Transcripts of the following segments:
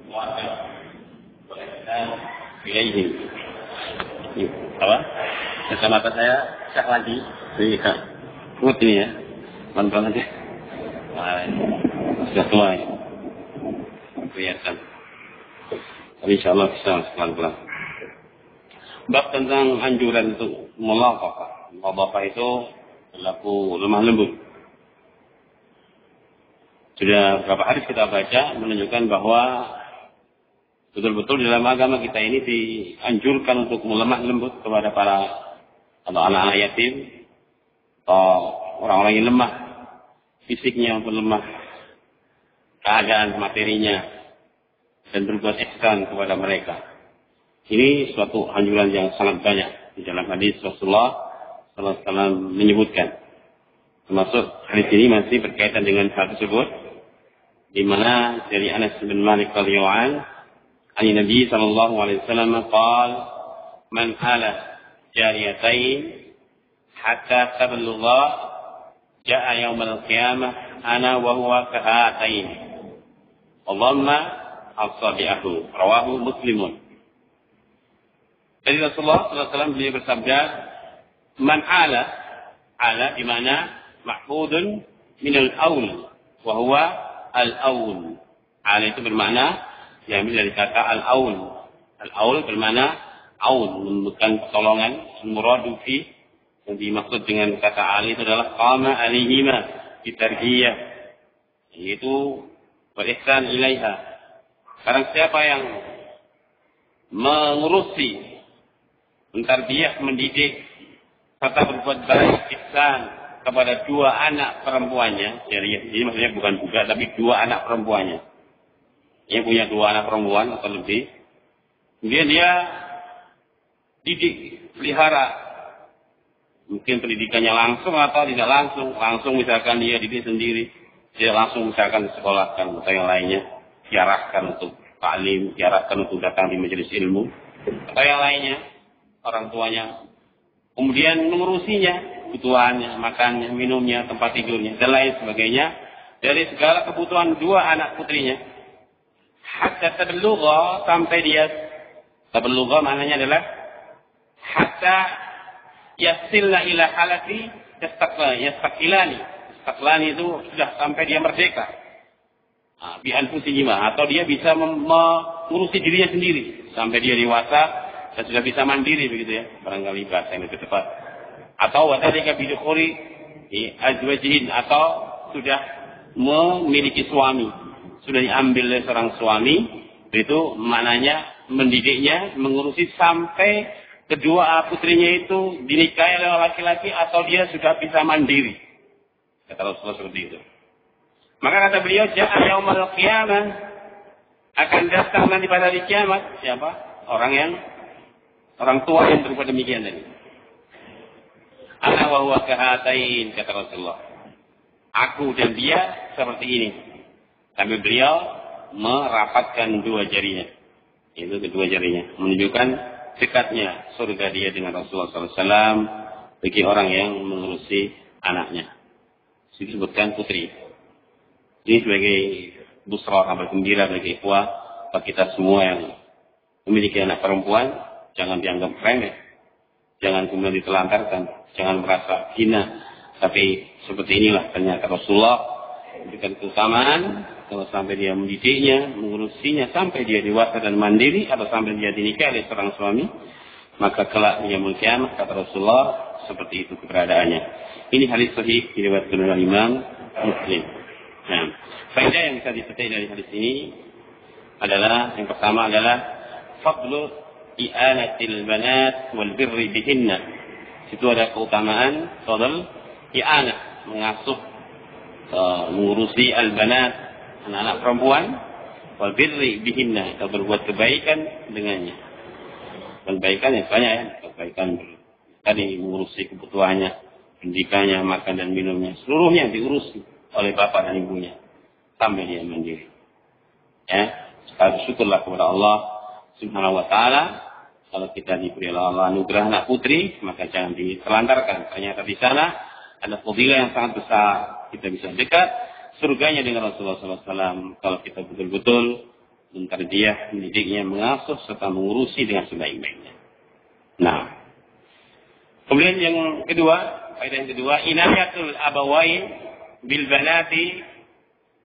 keluarga berihsan ilaihim. Apa? Kacamata saya cak lagi. Iya. Gut ini ya. Mantap aja. Sudah tua ya. Kelihatan. Tapi insyaallah bisa pelan-pelan. Bab tentang anjuran untuk mulaqafah. Mulaqafah itu berlaku lemah lembut. Sudah beberapa hadis kita baca menunjukkan bahwa betul-betul dalam agama kita ini dianjurkan untuk melemah lembut kepada para atau anak-anak yatim atau orang-orang yang lemah fisiknya, untuk lemah keadaan materinya, dan berbuat ihsan kepada mereka. Ini suatu anjuran yang sangat banyak di dalam hadis Rasulullah SAW menyebutkan. Termasuk hadis ini masih berkaitan dengan hal tersebut, di mana dari Anas bin Malik radhiyallahu anhu, Nabi sallallahu alaihi wasallam qala man ala jariyatain hatta tablugha jaa yaumil qiyamah ana wa huwa kahatain Allahumma asabi'ahu rawahu Muslimun. Dari Rasulullah sallallahu alaihi wasallam beliau bersabda, man ala di mana mahfudun min al-aul wa huwa al-aul. Ala itu bermakna diambil dari kata al-aul. Al-aul bermakna aul, bukan pertolongan. Al-muradu fi, yang dimaksud dengan kata ali itu adalah qama alaihima bitarhiyah, yaitu berihsan ilaiha. Sekarang siapa yang mengurusi, mentarbiyah, mendidik serta berbuat baik ihsan kepada dua anak perempuannya, jadi maksudnya bukan budak tapi dua anak perempuannya. Yang punya dua anak perempuan atau lebih, kemudian dia didik, pelihara, mungkin pendidikannya langsung atau tidak langsung misalkan dia didik sendiri, tidak langsung misalkan disekolahkan atau yang lainnya, diarahkan untuk taklim, diarahkan untuk datang di majelis ilmu atau yang lainnya, orang tuanya, kemudian mengurusinya, kebutuhannya, makannya, minumnya, tempat tidurnya, dan lain sebagainya, dari segala kebutuhan dua anak putrinya. Hatta tablugha, sampai dia, tablugha maknanya adalah hatta yasilna ila halati yastaqilani. Yastaqilani itu sudah sampai dia merdeka. Bi anfusihima, atau dia bisa mengurusi dirinya sendiri sampai dia dewasa dan sudah bisa mandiri, begitu ya. Barangkali bahasa yang lebih tepat. Atau wadhalika bidukhuri azwajihin, atau sudah memiliki suami, sudah diambil oleh seorang suami, itu maknanya mendidiknya, mengurusi sampai kedua putrinya itu dinikahi oleh laki-laki atau dia sudah bisa mandiri. Kata Rasulullah seperti itu. Maka kata beliau, ja'a yaumul qiyamah, akan datang nanti pada hari kiamat. Siapa? Orang tua yang berbuat demikian tadi. Ana wa huwa kahatain, kata Rasulullah. Aku dan dia seperti ini. Sambil beliau merapatkan dua jarinya. Itu kedua jarinya. Menunjukkan dekatnya surga dia dengan Rasulullah SAW bagi orang yang mengurusi anaknya. Disebutkan putri. Ini sebagai busra, kabar gembira bagi ikhwah, bagi kita semua yang memiliki anak perempuan, jangan dianggap remeh. Jangan kemudian ditelantarkan. Jangan merasa hina. Tapi seperti inilah ternyata Rasulullah memberikan keutamaan. Kalau sampai dia mendidiknya, mengurusinya sampai dia dewasa dan mandiri, atau sampai dia dinikahi oleh seorang suami, maka kelak di yaumul qiyamah, kata Rasulullah, seperti itu keberadaannya. Ini hadis sahih diriwayatkan oleh Imam Muslim. Nah, faedah yang bisa dipetik dari hadis ini adalah, yang pertama adalah fadlu i'anatil banat wal birri bihinna. Itu ada keutamaan fadl i'anah, mengasuh, mengurusi al-banat, anak-anak perempuan, wal birri bihinna, atau berbuat kebaikan dengannya. Kebaikan yang banyak ya, kebaikan tadi mengurusi kebutuhannya, pendidikannya, makan dan minumnya, seluruhnya diurusi oleh bapak dan ibunya sampai dia mandiri. Ya, sekali syukurlah kepada Allah Subhanahu wa taala. Kalau kita diberi Allah anugerah anak putri, maka jangan ditelantarkan. Ternyata di sana ada fadilah yang sangat besar. Kita bisa dekat surganya dengan Rasulullah SAW. Kalau kita betul-betul mentarbiyah, mendidiknya, mengasuh, serta mengurusi dengan sebaik-baiknya. Nah, kemudian yang kedua, faedah yang kedua, inayatul abawain bil banati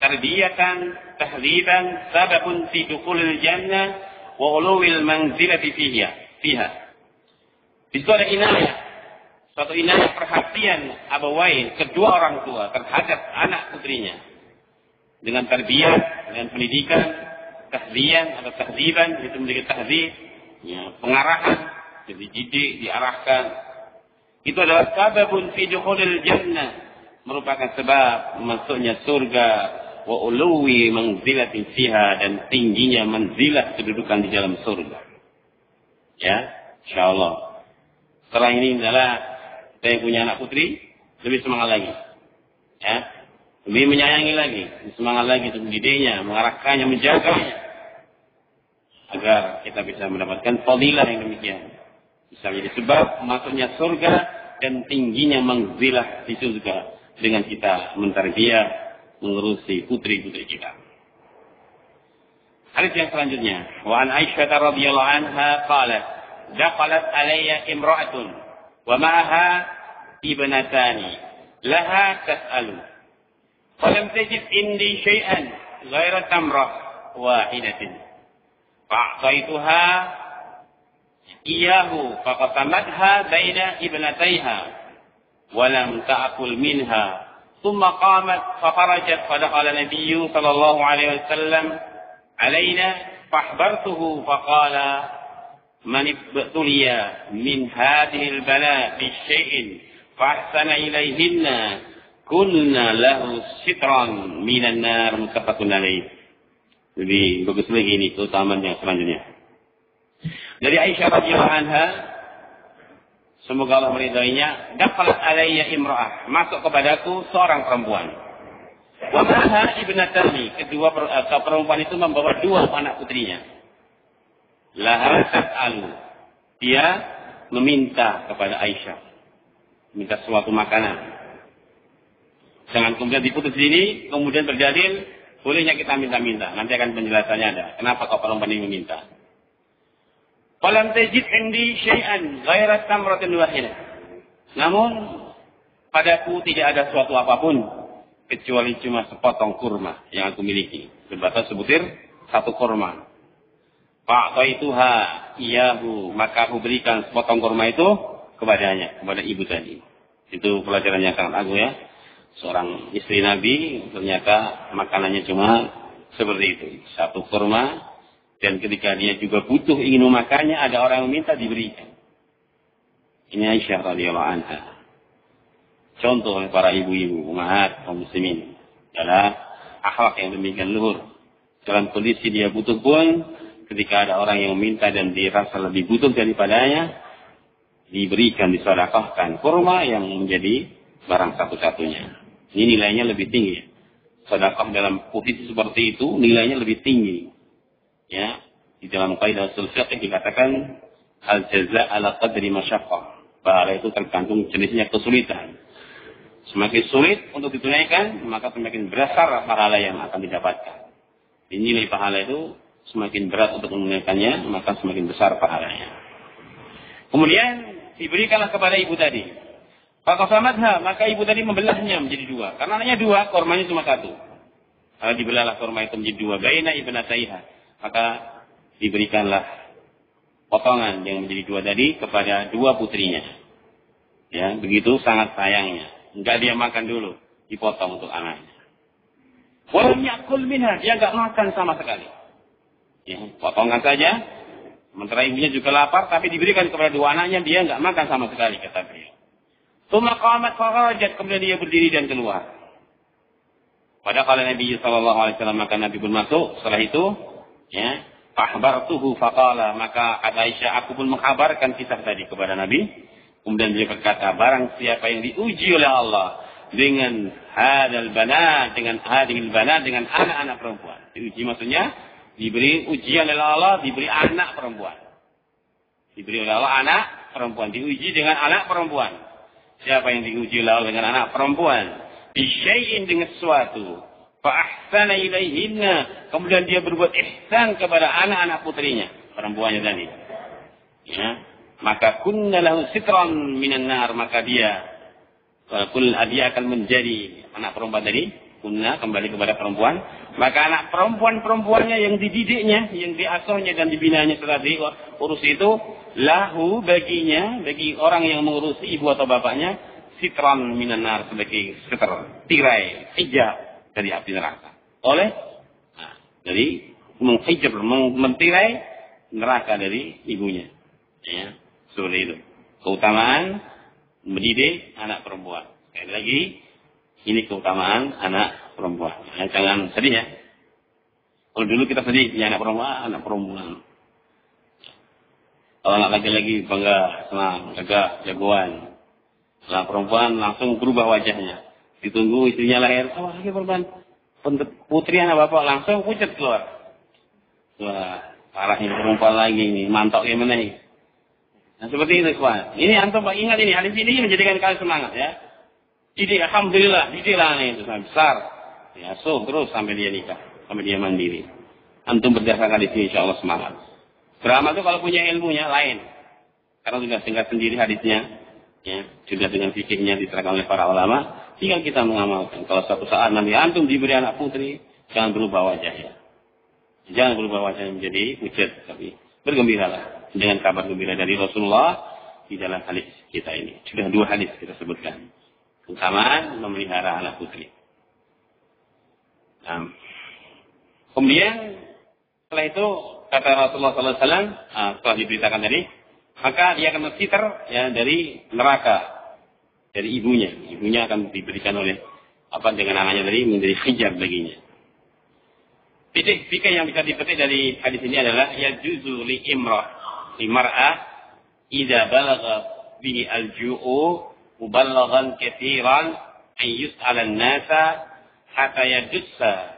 tarbiyatan tahdiban sababun fi dukhulil jannah wa ulul manzilati fiha. Itu ada inayah, suatu inayah perhatian abawain, kedua orang tua terhadap anak putrinya dengan tarbiyah, dengan pendidikan, tahdiyan atau tahdiban, itu memiliki tahdib, ya, pengarahan, jadi dididik, diarahkan. Itu adalah sababun fi dukhulil jannah, merupakan sebab masuknya surga, wa uluwi manzilatin fiha, dan tingginya manzilah kedudukan di dalam surga. Ya, insyaallah. Setelah ini adalah kita yang punya anak putri lebih semangat lagi. Ya, lebih menyayangi lagi, lebih semangat lagi untuk mendidiknya, mengarahkannya, menjaganya, agar kita bisa mendapatkan fadilah yang demikian. Bisa menjadi sebab masuknya surga dan tingginya manzilah di surga dengan kita mentarbiyah, mengurusi putri-putri kita. Hadis yang selanjutnya, wa an Aisyah radhiyallahu anha qalat, dakhalat alayya imra'atun wa ma'aha ibnatani laha tas'alu falam tajid indi syai'an ghaira tamrah wahidatin fa'taituha iyahu faqatamatha baina ibnatayha wa lam ta'kul minha thumma qamat fa kharajat fa dakhala nabiyyu sallallahu alaihi wasallam alaina fahbartuhu faqala man ibtuliya min hadhil bala bi syai'in fa ahsana ilayhinna kunna lahu sitran minan nar, muttafaqun alaih. Jadi bagus lagi ini keutamaan yang selanjutnya. Dari Aisyah radhiyallahu anha, semoga Allah meridainya, dakhalat alayya imra'ah, masuk kepadaku seorang perempuan. Wa ma'aha ibnatani, kedua perempuan itu membawa dua anak putrinya. Laha tas'alu, dia meminta kepada Aisyah, minta suatu makanan. Jangan kemudian diputus ini, kemudian berdalil, bolehnya kita minta-minta. Nanti akan penjelasannya ada. Kenapa kau perempuan ini meminta? Falam tajid indi syai'an ghaira tamratin wahidah. Namun padaku tidak ada suatu apapun kecuali cuma sepotong kurma yang aku miliki. Sebatas sebutir satu kurma. Fa'taituha iyahu, maka aku berikan sepotong kurma itu kepadanya, kepada ibu tadi. Itu pelajaran yang sangat agung ya. Seorang istri Nabi ternyata makanannya cuma seperti itu, satu kurma, dan ketika dia juga butuh ingin memakannya, ada orang yang minta diberikan. Ini Aisyah radhiyallahu anha. Contoh oleh para ibu-ibu, ummahat kaum muslimin, adalah akhlak yang demikian luhur. Dalam kondisi dia butuh pun, ketika ada orang yang meminta dan dirasa lebih butuh daripadanya, diberikan, disedekahkan kurma yang menjadi barang satu-satunya. Ini nilainya lebih tinggi. Sedekah dalam posisi seperti itu nilainya lebih tinggi. Ya, di dalam kaidah ushul fiqh dikatakan al jazaa ala qadri masyaqqah. Pahala itu tergantung jenisnya kesulitan. Semakin sulit untuk ditunaikan, maka semakin besar pahala yang akan didapatkan. Nilai pahala itu semakin berat untuk menunaikannya, maka semakin besar pahalanya. Kemudian diberikanlah kepada ibu tadi. Faqasamatha, maka ibu tadi membelahnya menjadi dua. Karena anaknya dua, kormanya cuma satu. Kalau dibelahlah korma itu menjadi dua, baina ibnataiha, maka diberikanlah potongan yang menjadi dua tadi kepada dua putrinya. Ya, begitu sangat sayangnya. Enggak dia makan dulu, dipotong untuk anaknya. Walam yakul minha, dia enggak makan sama sekali. Ya, potongan saja. Sementara ibunya juga lapar, tapi diberikan kepada dua anaknya, dia enggak makan sama sekali, kata beliau. Tsumma qamat fa kharajat, kemudian dia berdiri dan keluar. Pada kala Nabi sallallahu alaihi wasallam, maka Nabi pun masuk. Setelah itu, ya, fahbartuhu faqala, maka kata Aisyah, aku pun mengkabarkan kisah tadi kepada Nabi. Kemudian dia berkata, barang siapa yang diuji oleh Allah dengan hadal banat, dengan hadil banat, dengan anak-anak perempuan. Diuji maksudnya diberi ujian oleh Allah, diberi anak perempuan. Diberi oleh Allah anak perempuan, diuji dengan anak perempuan. Siapa yang diuji oleh Allah dengan anak perempuan? Bisyai'in, dengan sesuatu. Fa ahsana ilaihinna, kemudian dia berbuat ihsan kepada anak-anak putrinya, perempuannya tadi. Ya, maka kunna lahu sitran minan nar, maka dia akan menjadi anak perempuan tadi, kunna kembali kepada perempuan, maka anak perempuannya yang dididiknya, yang diasuhnya dan dibinanya setelah diurus itu, lahu baginya, bagi orang yang mengurusi ibu atau bapaknya, sitran minan nar, sebagai seter, tirai, hijab dari api neraka. Dari menghijab, mentirai neraka dari ibunya. Ya, seperti itu. Keutamaan mendidik anak perempuan. Sekali lagi, ini keutamaan anak perempuan. Nah, jangan sedih ya. Kalau dulu kita sedih punya anak perempuan. Kalau anak laki-laki bangga, senang, gagah, jagoan. Anak perempuan langsung berubah wajahnya. Ditunggu istrinya lahir, lagi perempuan. Putri anak bapak langsung pucat keluar. Wah, parahnya perempuan lagi ini, mantok gimana nih? Nah, seperti itu, kawan. Ini antum ingat ini, hadis ini menjadikan kalian semangat ya. Didik, alhamdulillah, didiklah itu sampai besar. Ya, terus sampai dia nikah, sampai dia mandiri. Antum berdasarkan hadis ini, insyaallah semangat. Beramal itu kalau punya ilmunya lain. Karena sudah singkat sendiri hadisnya, ya, sudah dengan fikihnya diterangkan oleh para ulama. Tinggal kita mengamalkan. Kalau suatu saat nanti antum diberi anak putri, jangan berubah wajah ya. Jangan berubah wajah menjadi pucat, tapi bergembiralah dengan kabar gembira dari Rasulullah di dalam hadis kita ini. Sudah 2 hadis kita sebutkan. Keutamaan memelihara anak putri. Kemudian setelah itu kata Rasulullah SAW, setelah diberitakan tadi, maka dia akan tersitar ya dari neraka, dari ibunya. Ibunya akan diberikan oleh dengan anaknya tadi menjadi hijab baginya. Fikih yang bisa dipetik dari hadis ini adalah yajuzu limar'ah idza balagha bihi al-ju'u mubalaghan katsiran an yus'ala an-nasa hatta yadussa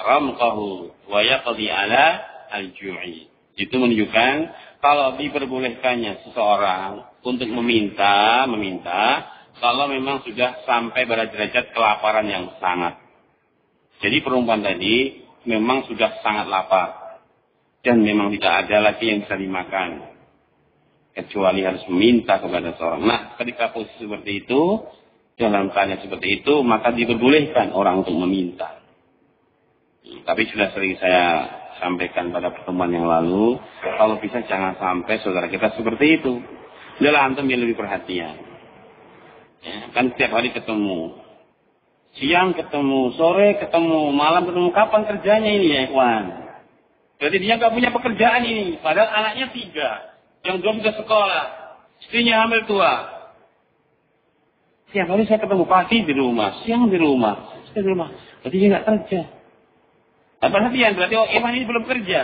ramqahu wa yaqdi ala al-ju'i. Itu menunjukkan kalau diperbolehkannya seseorang untuk meminta kalau memang sudah sampai pada derajat kelaparan yang sangat. Jadi perempuan tadi memang sudah sangat lapar dan memang tidak ada lagi yang bisa dimakan kecuali harus meminta kepada seorang. Nah, ketika posisi seperti itu, dalam keadaan seperti itu, maka diperbolehkan orang untuk meminta. Tapi sudah sering saya sampaikan pada pertemuan yang lalu, kalau bisa jangan sampai saudara kita seperti itu. Adalah antum yang lebih perhatian. Ya, kan setiap hari ketemu. Siang ketemu, sore ketemu, malam ketemu. Kapan kerjanya ini ya, ikhwan? Jadi dia nggak punya pekerjaan ini. Padahal anaknya 3. Yang 2 sudah sekolah. Istrinya hamil tua. Tiap hari saya ketemu, pagi di rumah, siang di rumah, sore di rumah. Berarti dia nggak kerja. Nah, perhatian, berarti ikhwan ini belum kerja.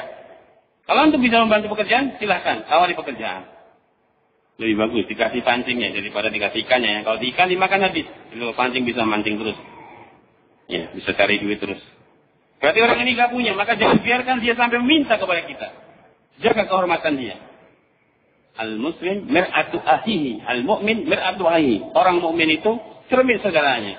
Kalau untuk bisa membantu pekerjaan, silahkan. Tawari pekerjaan. Lebih bagus dikasih pancingnya daripada dikasih ikannya. Kalau di ikan dimakan habis. Kalau pancing bisa mancing terus. Ya, bisa cari duit terus. Berarti orang ini gak punya, maka jangan biarkan dia sampai meminta kepada kita. Jaga kehormatan dia. Al-muslim mir'atu ahihi, al-mu'min mir'atu ahihi. Orang mukmin itu cermin saudaranya.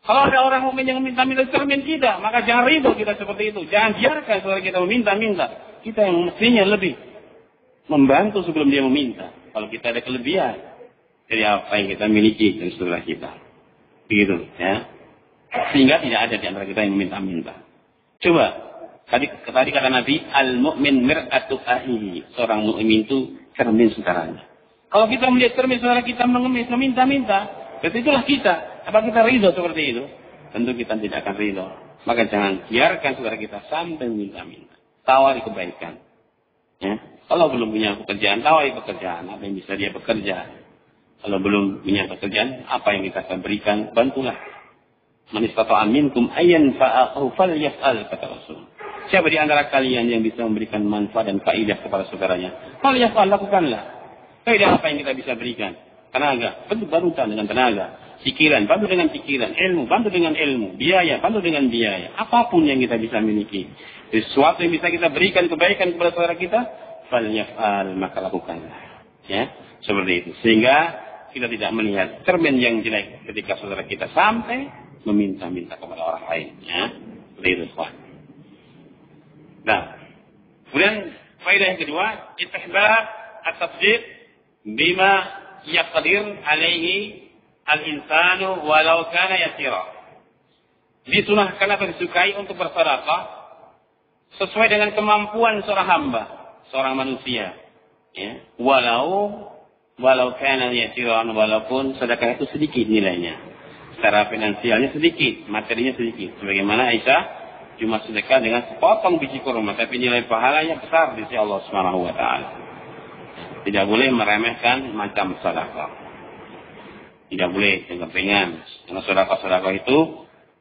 Kalau ada orang mukmin yang minta-minta cermin kita, maka jangan ridho kita seperti itu. Jangan biarkan saudara kita meminta-minta. Kita yang mestinya lebih membantu sebelum dia meminta. Kalau kita ada kelebihan dari apa yang kita miliki dari saudara kita. Begitu, ya. Sehingga tidak ada di antara kita yang meminta-minta. Coba, tadi kata Nabi, al-mu'min mir'atu ahihi. Seorang mukmin itu cermin saudaranya. Kalau kita melihat cermin saudara kita mengemis, meminta-minta, berarti itulah kita. Apa kita ridho seperti itu? Tentu kita tidak akan ridho. Maka jangan biarkan saudara kita sampai minta-minta. Tawari kebaikan. Ya. Kalau belum punya pekerjaan, tawari pekerjaan. Apa yang bisa dia bekerja. Kalau belum punya pekerjaan, apa yang kita bisa berikan, bantulah. Man istata'a minkum ayyan fa'ahu falyaf'al, kata Rasul. Siapa di antara kalian yang bisa memberikan manfaat dan faedah kepada saudaranya? Falyaf'al, lakukanlah. Faedah apa yang kita bisa berikan? Tenaga, bantu dengan tenaga. Pikiran, bantu dengan pikiran. Ilmu, bantu dengan ilmu. Biaya, bantu dengan biaya. Apapun yang kita bisa miliki. Sesuatu yang bisa kita berikan kebaikan kepada saudara kita, falyaf'al, maka lakukanlah. Ya, seperti itu. Sehingga kita tidak melihat cermin yang jelek ketika saudara kita sampai meminta-minta kepada orang lain. Ya. Seperti itu, Pak. Nah, kemudian faedah yang kedua, istihbab at-tasdiq bima yaqdir alaihi al-insanu walau kana yasira. Disunahkan atau disukai untuk bersedekah sesuai dengan kemampuan seorang hamba, seorang manusia. Ya. Walau kana yasiran, walaupun sedekah itu sedikit nilainya. Secara finansialnya sedikit, materinya sedikit. Sebagaimana Aisyah cuma sedekah dengan sepotong biji kurma, tapi nilai pahalanya besar di sisi Allah Subhanahu wa taala. Tidak boleh meremehkan macam sedekah. Tidak boleh dengan karena sedekah itu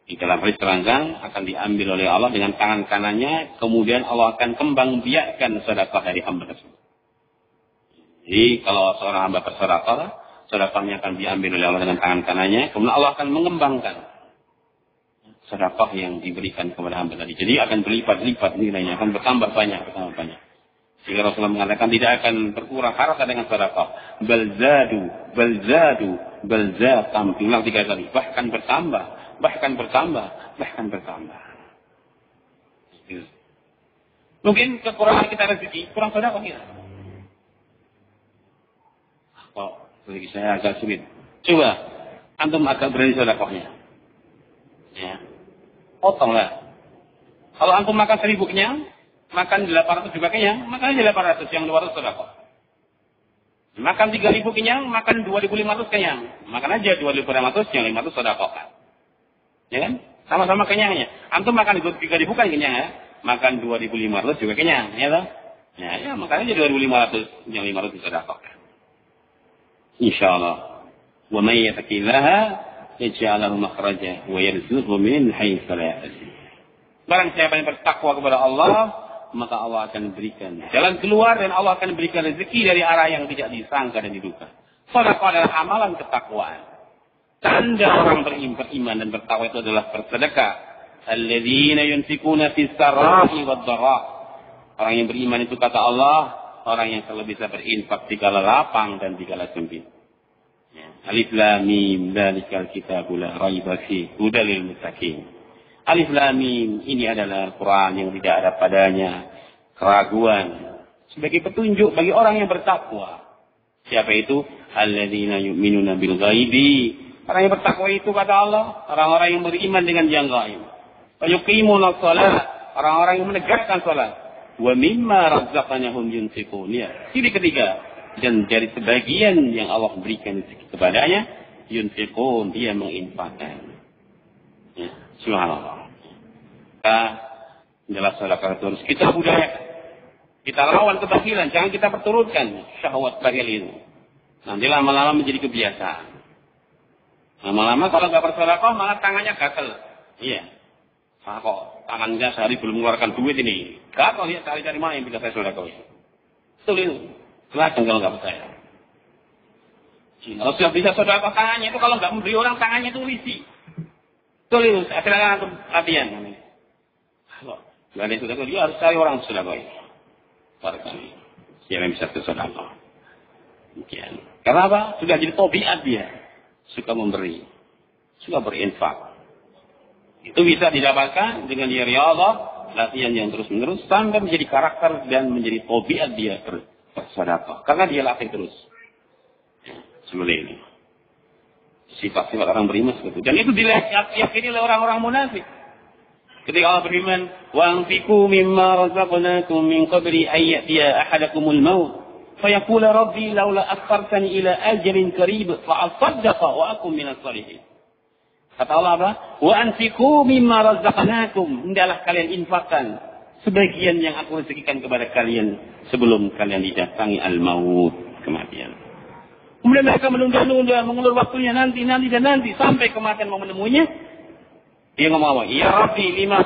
di dalam hadis terangkan akan diambil oleh Allah dengan tangan kanannya, kemudian Allah akan kembang biakkan sedekah dari hamba tersebut. Jadi kalau seorang hamba bersedekah, sedekahnya akan diambil oleh Allah dengan tangan kanannya, kemudian Allah akan mengembangkan sedekah yang diberikan kepada hamba tadi. Jadi akan berlipat-lipat nilainya, akan bertambah banyak. Sehingga Rasulullah mengatakan tidak akan berkurang harta dengan sedekah. Balzadu, tampillah 3 kali. Bahkan bertambah. Mungkin kekurangan kita rezeki, kurang sedekah kita. Kok rezeki saya agak sulit. Coba, antum agak berani sedekahnya. Ya. Potonglah. Kalau antum makan 1000 kenyang, makan 800 juga kenyang, makan aja 800, yang 200 sedekah. Makan 3000 kenyang, makan 2500 kenyang. Makan aja 2500, yang 500 sedekah. Ya kan? Sama-sama kenyangnya. Antum makan 3000 kan kenyang ya. Makan 2500 juga kenyang, ya toh? Ya, makan aja 2500, yang 500 sedekah. Insyaallah. Wa may yattaqillaha yaj'al lahu makhraja wa yarzuqhu min haitsu la yahtasib. Barang siapa yang bertakwa kepada Allah, maka Allah akan berikan jalan keluar dan Allah akan berikan rezeki dari arah yang tidak disangka dan diduga. Sedekah adalah amalan ketakwaan. Tanda orang beriman dan bertakwa itu adalah bersedekah. Alladzina yunfikuna fis sarra'i wad dharra. Orang yang beriman itu kata Allah, orang yang selalu bisa berinfak di kala lapang dan di kala sempit. Ya. Alif lam mim dzalikal kitabul la raiba fihi hudal lil muttaqin. Alif lam mim ini adalah Quran yang tidak ada padanya keraguan, sebagai petunjuk bagi orang yang bertakwa. Siapa itu? Alladzina yu'minuna bil ghaibi. Orang yang bertakwa itu kata Allah, orang-orang yang beriman dengan yang gaib. Wa yuqimuna shalah, orang-orang yang menegakkan salat. Wa mimma razaqnahum yunfiqun. Ya. Ini ketiga, dan dari sebagian yang Allah berikan kepadanya, yunfiqun, dia menginfakkan. Ya, subhanallah. Kita jelas sedekah terus kita budayakan. Kita lawan kebakilan, jangan kita perturutkan syahwat bakhil itu. Nanti lama-lama menjadi kebiasaan. Lama-lama kalau nggak bersedekah malah tangannya gatel. Iya. Nah, kok tangannya sehari belum mengeluarkan duit ini. Gatel ya, cari-cari mana yang bisa saya sedekah. Betul itu. Silahkan kalau nggak percaya. Kalau sudah bisa sedekah tangannya itu, kalau nggak memberi orang tangannya itu risi. Betul itu. Silakan antum latihan. Kalau nggak ada yang sedekah, dia harus cari orang sedekah. Barangkali siapa yang bisa bersedekah. Demikian. Karena apa? Sudah jadi tabiat dia. Suka memberi. Suka berinfak. Itu bisa didapatkan dengan dia riyadhah, latihan yang terus-menerus sampai menjadi karakter dan menjadi tabiat dia bersedekah. Karena dia latih terus. Ya, seperti ini. Sifat-sifat orang beriman seperti itu. Dan itu diyakini oleh orang-orang munafik. Ketika Allah beriman, وَأَنْفِقُوا مِمَّا رَزَقْنَاكُمْ مِنْ قَبْلِ أَنْ يَأْتِيَ أَحَدَكُمُ الْمَوْتُ فَيَقُولَ رَبِّي لَوْلَا أَخَّرْتَنِي إِلَى أَجَلٍ قَرِيبٍ فَأَصَّدَّقَ وَأَكُن مِنَ الصَّالِحِينَ. Kata Allah apa? وَأَنْفِقُوا مِمَّا رَزَقْنَاكُمْ, hendaklah kalian infakkan sebagian yang aku rezekikan kepada kalian sebelum kalian didatangi al-maut, kematian. Kemudian mereka menunda-nunda, mengulur waktunya nanti sampai kematian mau menemuinya. Dia ngomong apa? Ya Rabbi lima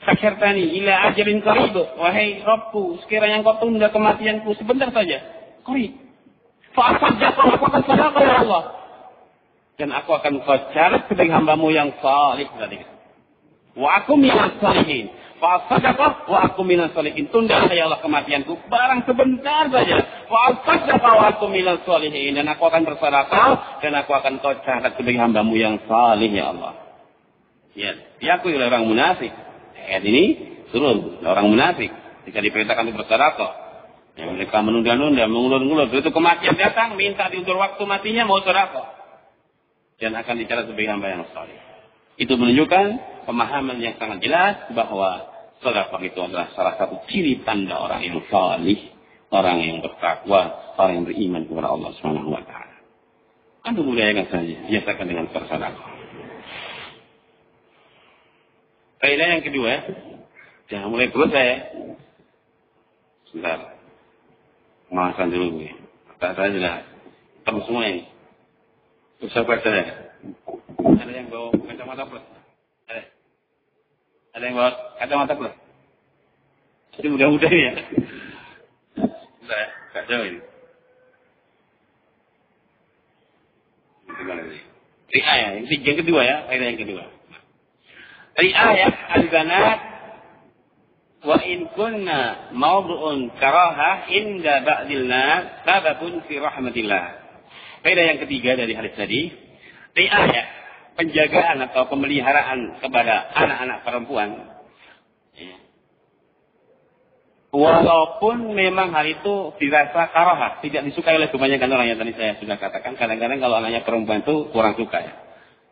sakyartani ila ajalin qarib. Wahai Rabbku, sekiranya engkau tunda kematianku sebentar saja. Qarib. Fa'asaddaqa, aku akan sedekah ya Allah. Dan aku akan catat sebagai hambamu yang salih tadi. Wa aku minas salihin. Fa'asaddaqa wa aku minas salihin. Tunda ya Allah kematianku barang sebentar saja. Fa'asaddaqa wa aku minas salihin. Dan aku akan bersedekah dan aku akan catat sebagai hambamu yang salih ya Allah. Ya, diakui oleh orang munafik. Ayat ini turun orang munafik ketika diperintahkan untuk bersedekah. Ya, mereka menunda-nunda, mengulur-ngulur. Begitu kematian datang, minta diundur waktu matinya mau sedekah. Dan akan dicatat sebagai hamba yang saleh. Itu menunjukkan pemahaman yang sangat jelas bahwa sedekah itu adalah salah satu ciri tanda orang yang saleh, orang yang bertakwa, orang yang beriman kepada Allah Subhanahu wa taala. Antum budayakan saja, biasakan dengan bersedekah. Kaidah yang kedua, jangan mulai berusaha ya. Sebentar. Maafkan dulu gue. Kata saya sudah hitam semua ini. Usah baca ya. Ada yang bawa kacamata plus? Ada? Ada yang bawa kacamata plus? Jadi mudah-mudah ya. Sudah ya, kacau ini. Ri'ayah, yang kedua ya, kaidah yang kedua. Ri'ayah al-banat wa in kunna mawdu'un karaha inda ba'dil nas sababun fi rahmatillah. Kaidah yang ketiga dari hadis tadi, ri'ayah, penjagaan atau pemeliharaan kepada anak-anak perempuan. Walaupun memang hal itu dirasa karaha, tidak disukai oleh kebanyakan orang yang tadi saya sudah katakan. Kadang-kadang kalau anaknya perempuan itu kurang suka ya.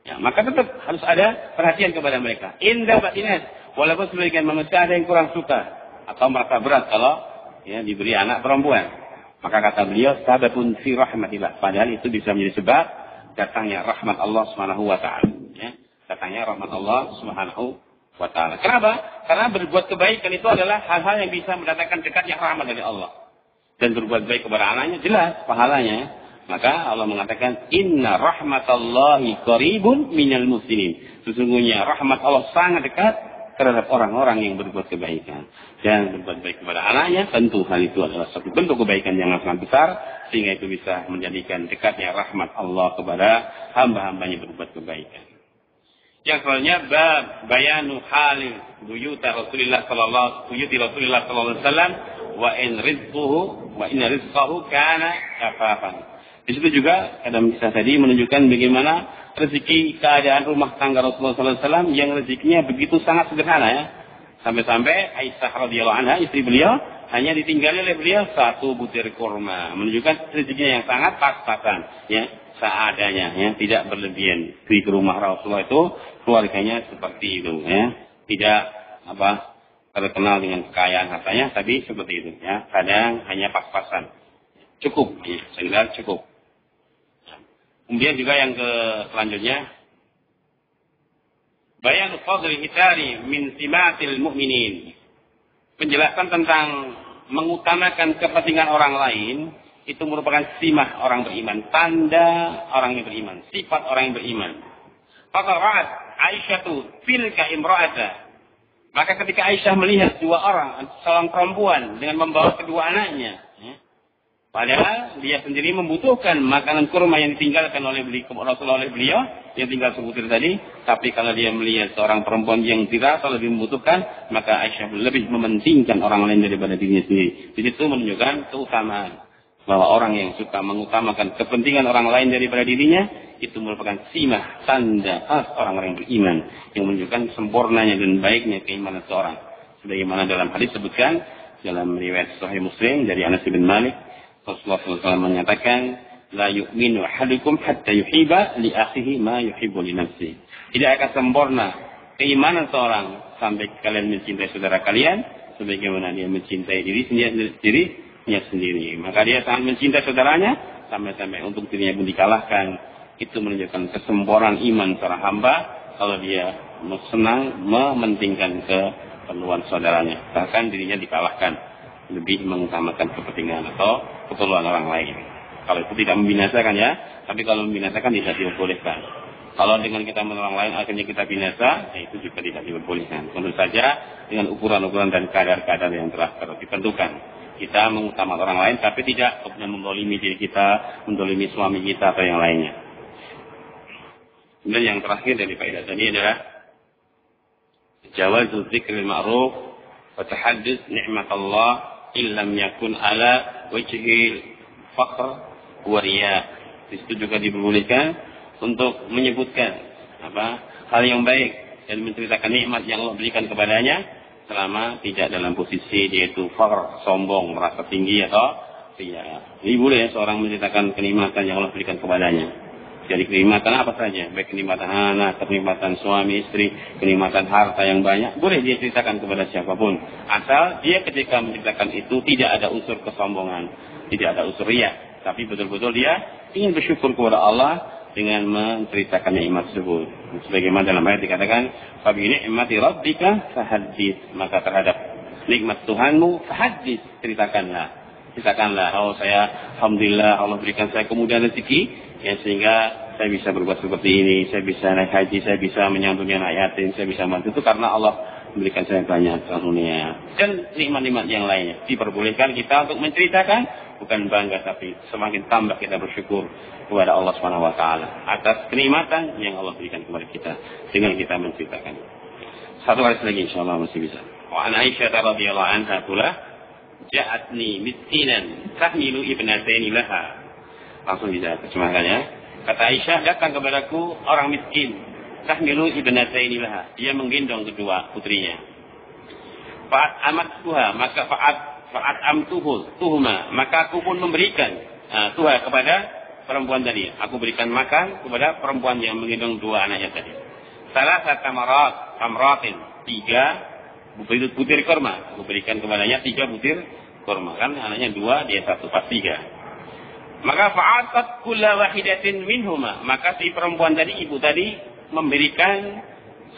Ya, maka tetap harus ada perhatian kepada mereka. Indah batinas, walaupun sebagian manusia ada yang kurang suka atau merasa berat kalau ya diberi anak perempuan. Maka kata beliau, sababun fi rahmatillah. Padahal itu bisa menjadi sebab datangnya rahmat Allah Subhanahu wa taala. Ya, datangnya rahmat Allah Subhanahu wa taala. Kenapa? Karena berbuat kebaikan itu adalah hal-hal yang bisa mendatangkan dekatnya rahmat dari Allah. Dan berbuat baik kepada anaknya jelas pahalanya. Maka Allah mengatakan, Inna rahmatallahi qaribun minal muslimin. Sesungguhnya rahmat Allah sangat dekat terhadap orang-orang yang berbuat kebaikan. Dan berbuat baik kepada anaknya, tentu hal itu adalah satu bentuk kebaikan yang sangat besar. Sehingga itu bisa menjadikan dekatnya rahmat Allah kepada hamba-hambanya berbuat kebaikan. Yang selanjutnya, bayanu halil buyuti Rasulullah sallallahu alaihi wasallam wa in rizquhu kana kafafan. Di situ juga ada kisah tadi menunjukkan bagaimana rezeki keadaan rumah tangga Rasulullah SAW yang rezekinya begitu sangat sederhana ya. Sampai-sampai Aisyah radhiyallahu anha istri beliau hanya ditinggali oleh beliau satu butir kurma, menunjukkan rezekinya yang sangat pas-pasan ya, seadanya ya, tidak berlebihan. Di rumah Rasulullah itu keluarganya seperti itu ya, tidak terkenal dengan kekayaan hartanya, tapi seperti itu ya, kadang hanya pas-pasan. Cukup ya, sekedar cukup. Kemudian juga yang selanjutnya, bayan fadli hitari min simatil mu'minin. Penjelasan tentang mengutamakan kepentingan orang lain itu merupakan simah orang beriman, tanda orang yang beriman, sifat orang yang beriman. Faqarat Aisyatu tilka imra'ata. Maka ketika Aisyah melihat dua orang, seorang perempuan dengan membawa kedua anaknya, padahal dia sendiri membutuhkan makanan kurma yang ditinggalkan oleh Rasulullah oleh beliau, yang tinggal sebutir tadi. Tapi kalau dia melihat seorang perempuan yang dirasa lebih membutuhkan, maka Aisyah lebih mementingkan orang lain daripada dirinya sendiri. Jadi itu menunjukkan keutamaan bahwa orang yang suka mengutamakan kepentingan orang lain daripada dirinya, itu merupakan simah, tanda khas orang-orang yang beriman, yang menunjukkan sempurnanya dan baiknya keimanan seorang. Sebagaimana dalam hadis sebutkan dalam riwayat Sahih Muslim dari Anas bin Malik, Rasulullah SAW menyatakan, la yu'minu ahadukum hatta yuhibba li akhihi ma yuhibbu li nafsihi. Tidak akan sempurna keimanan seorang sampai kalian mencintai saudara kalian sebagaimana dia mencintai dirinya sendiri. Maka dia sangat mencintai saudaranya sampai-sampai untuk dirinya pun dikalahkan. Itu menunjukkan kesempurnaan iman seorang hamba kalau dia senang mementingkan keperluan saudaranya, bahkan dirinya dikalahkan, lebih mengutamakan kepentingan atau keperluan orang lain. Kalau itu tidak membinasakan ya, tapi kalau membinasakan tidak diperbolehkan. Kalau dengan kita menolong lain akhirnya kita binasa, ya itu juga tidak diperbolehkan. Tentu saja dengan ukuran-ukuran dan kadar-kadar yang telah ditentukan. Kita mengutamakan orang lain, tapi tidak kemudian mendolimi diri kita, mendolimi suami kita atau yang lainnya. Kemudian yang terakhir dari faedah tadi adalah jawazu dzikril ma'ruf wa tahaddits ni'matallah illam yakun ala wajhil faqr wa riya. Di situ juga diperbolehkan untuk menyebutkan hal yang baik dan menceritakan nikmat yang Allah berikan kepadanya selama tidak dalam posisi yaitu fakhr, sombong, merasa tinggi atau tidak. Ini boleh seorang menceritakan kenikmatan yang Allah berikan kepadanya. Jadi kenikmatan apa saja, baik kenikmatan anak, kenikmatan suami istri, kenikmatan harta yang banyak, boleh dia ceritakan kepada siapapun. Asal dia ketika menceritakan itu tidak ada unsur kesombongan, tidak ada unsur riya, tapi betul-betul dia ingin bersyukur kepada Allah dengan menceritakan nikmat tersebut. Sebagaimana dalam ayat dikatakan, "Fa bi ni'mati rabbika fahaddits," maka terhadap nikmat Tuhanmu fahaddits, ceritakanlah. Oh, saya alhamdulillah Allah berikan saya kemudahan rezeki, ya, sehingga saya bisa berbuat seperti ini, saya bisa naik haji, saya bisa menyantuni anak yatim, saya bisa bantu, itu karena Allah memberikan saya banyak karunia. Dan nikmat-nikmat yang lainnya diperbolehkan kita untuk menceritakan, bukan bangga, tapi semakin tambah kita bersyukur kepada Allah SWT atas kenikmatan yang Allah berikan kepada kita dengan kita menceritakan. Satu hadis lagi insyaallah masih bisa. Wa an Aisyah radhiyallahu anha qala ja'atni miskinan tahmilu ibnataini laha. Langsung bisa terjemahkan ya. Kata Aisyah, datang kepadaku orang miskin. Tahmilu ibnataini laha. Dia menggendong kedua putrinya. Fa'at amattuha, maka fa'at amtuhuma, maka aku pun memberikan tuha kepada perempuan tadi. Aku berikan makan kepada perempuan yang menggendong dua anaknya tadi. Salah satu tamratin, 3 butir kurma. Aku berikan kepadanya 3 butir kurma. Kan anaknya 2, dia 1, pas 3. Maka fa'atat kulla wahidatin minhuma, maka si perempuan tadi, ibu tadi memberikan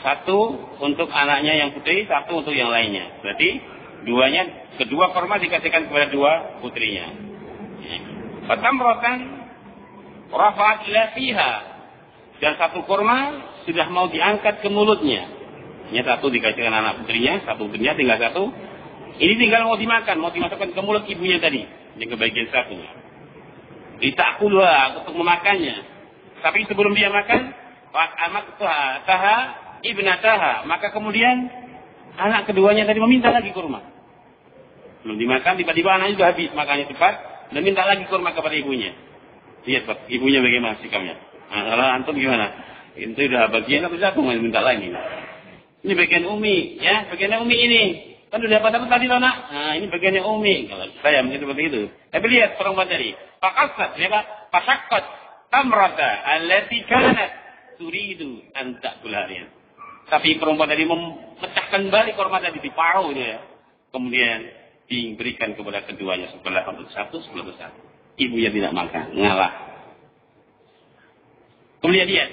1 untuk anaknya yang putri, 1 untuk yang lainnya. Berarti kedua kurma dikasihkan kepada 2 putrinya. Fatamratan rafa'at ila fiha, dan 1 kurma sudah mau diangkat ke mulutnya. Ini 1 dikasihkan anak putrinya, 1 putrinya, tinggal 1. Ini tinggal mau dimakan, mau dimasukkan ke mulut ibunya tadi, yang ke bagian 1. Ditakuluha untuk memakannya. Tapi sebelum dia makan, amat taha ibnataha, maka kemudian anak keduanya tadi meminta lagi kurma. Belum dimakan, tiba-tiba anaknya sudah habis makannya cepat dan minta lagi kurma kepada ibunya. Lihat Pak, ibunya bagaimana sikapnya. Nah, kalau antum gimana? Itu sudah bagian apa satu minta lagi. Ini bagian Umi, ya, bagiannya Umi ini. Kan sudah dapat tadi loh nak. Nah, ini bagiannya Umi. Kalau saya mungkin seperti itu. Tapi lihat perempuan tadi. Fakasat, ya Pak. Fasakkat tamrata allati kanat turidu an ta'kularian. Tapi perempuan tadi memecahkan balik kurma tadi di paruh dia. Kemudian diberikan kepada keduanya sebelah untuk 1, sebelah besar. Ibunya tidak makan, ngalah. Kemudian dia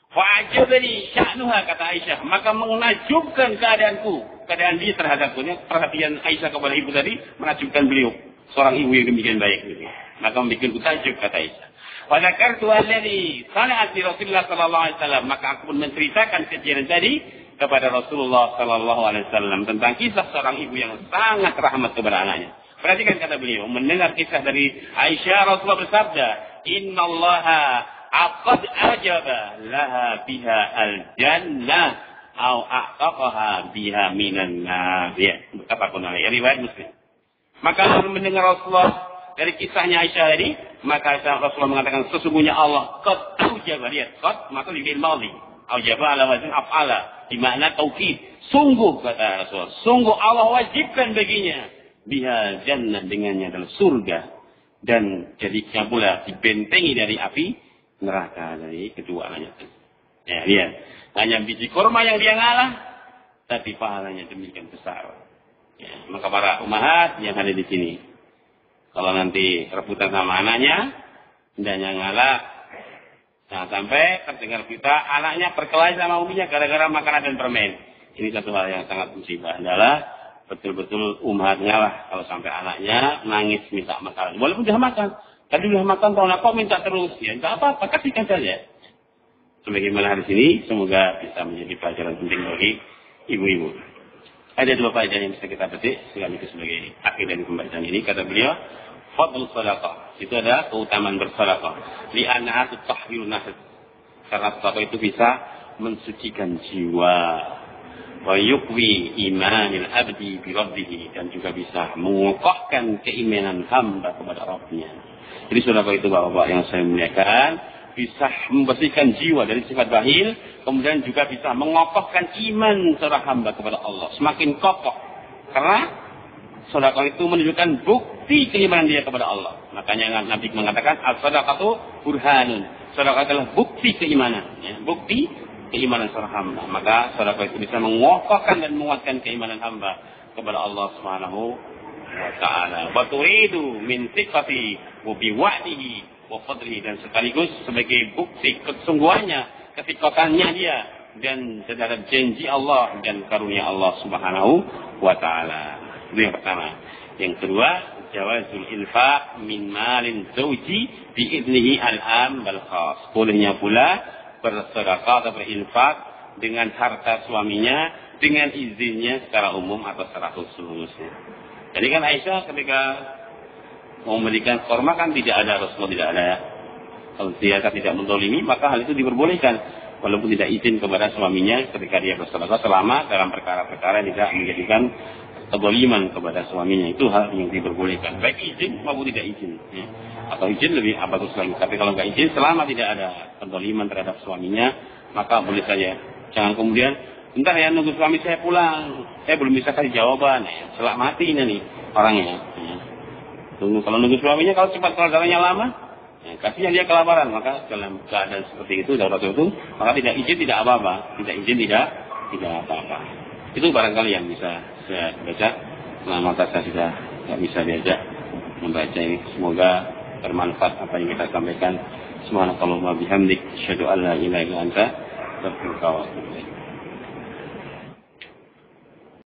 wa'ajabani sya'nuha, kata Aisyah, maka menakjubkan keadaan dia terhadapku. Perhatian Aisyah kepada ibu tadi menakjubkan beliau, seorang ibu yang demikian baik gitu. Maka membikin takjub, kata Aisyah. Wa dzakartu alladhi sana'at li Rasulillah sallallahu alaihi wasallam, maka aku pun menceritakan kejadian tadi kepada Rasulullah sallallahu alaihi wasallam tentang kisah seorang ibu yang sangat rahmat kepada anaknya. Perhatikan kata beliau, mendengar kisah dari Aisyah, Rasulullah bersabda, "Innallaha aqad ajaba laha biha al-jannah au a'taqaha biha minan nar." Ya, mutafaqun alaih, riwayat Muslim. Maka mendengar Rasulullah dari kisahnya Aisyah tadi, maka Rasulullah mengatakan sesungguhnya Allah qad ajaba, lihat qad maka di fi'il madhi, ajaba ala wazn af'ala, di makna taukid. Sungguh kata Rasulullah, sungguh Allah wajibkan baginya biha jannah, dengannya adalah surga, dan jadinya pula dibentengi dari api neraka dari kedua anaknya. Ya, lihat. Hanya biji kurma yang dia ngalah, tapi pahalanya demikian besar. Ya, maka para ummahat yang ada di sini, kalau nanti rebutan sama anaknya, hendaknya ngalah. Jangan sampai terdengar kita anaknya berkelahi sama uminya gara-gara makanan dan permen. Ini satu hal yang sangat musibah. Adalah betul-betul ummahat ngalah kalau sampai anaknya nangis minta makan. Walaupun sudah makan. Tadi sudah makan, tahun kok minta terus. Ya, tidak apa-apa, kasihkan saja. Sebagaimana hari ini, semoga bisa menjadi pelajaran penting bagi ibu-ibu. Ada 2 faedah yang bisa kita petik, sekaligus sebagai akhir dari pembahasan ini. Kata beliau, fadl sadaqah. Itu ada keutamaan bersedekah. Li'annaha tutahhirun nafs. Karena sedekah itu bisa mensucikan jiwa. Wa yuqwi imanil abdi bi rabbih, dan juga bisa mengokohkan keimanan hamba kepada Rabbnya. Jadi sedekah itu Bapak-bapak yang saya muliakan, bisa membersihkan jiwa dari sifat bakhil, kemudian juga bisa mengokohkan iman seorang hamba kepada Allah. Semakin kokoh. Karena sedekah itu menunjukkan bukti keimanan dia kepada Allah. Makanya Nabi mengatakan, as-sadaqatu burhanun. Sedekah adalah bukti keimanan. Ya, bukti keimanan seorang hamba. Maka sedekah itu bisa mengokohkan dan menguatkan keimanan hamba kepada Allah Subhanahu wa ta'ala. Wa turidu min thiqati wa biwa'dihi wa fadlihi, dan sekaligus sebagai bukti kesungguhannya, ketikokannya dia dan terhadap janji Allah dan karunia Allah Subhanahu wa ta'ala. Itu yang pertama. Yang kedua, jawazul infaq min malin zawji bi'idnihi al-am wal khas. Bolehnya pula bersedekah atau berinfak dengan harta suaminya dengan izinnya secara umum atau secara khusus. Jadi kan Aisyah ketika memberikan korma kan tidak ada, Rasulullah tidak ada. Kalau dia tidak menzalimi, maka hal itu diperbolehkan walaupun tidak izin kepada suaminya ketika dia bersedekah, selama dalam perkara-perkara yang tidak menjadikan kezaliman kepada suaminya. Itu hal yang diperbolehkan, baik izin maupun tidak izin, ya. Atau izin lebih bagus lagi. Tapi kalau nggak izin, selama tidak ada kezaliman terhadap suaminya, maka boleh saja. Jangan kemudian bentar ya, nunggu suami saya pulang, saya belum bisa kasih jawaban, ya. Selak mati ini nih orangnya, ya. Kalau nunggu suaminya, kalau cepat keluarganya lama, ya, kasihnya dia kelaparan. Maka dalam keadaan seperti itu, darurat itu, maka tidak izin tidak apa-apa, tidak izin tidak apa-apa. Itu barangkali yang bisa saya baca. Selama saya sudah tidak bisa diajak membaca ini. Semoga bermanfaat apa yang kita sampaikan. Subhanakallahumma bihamdik, asyhadu an la ilaha illa anta, astaghfiruka wa atubu ilaik.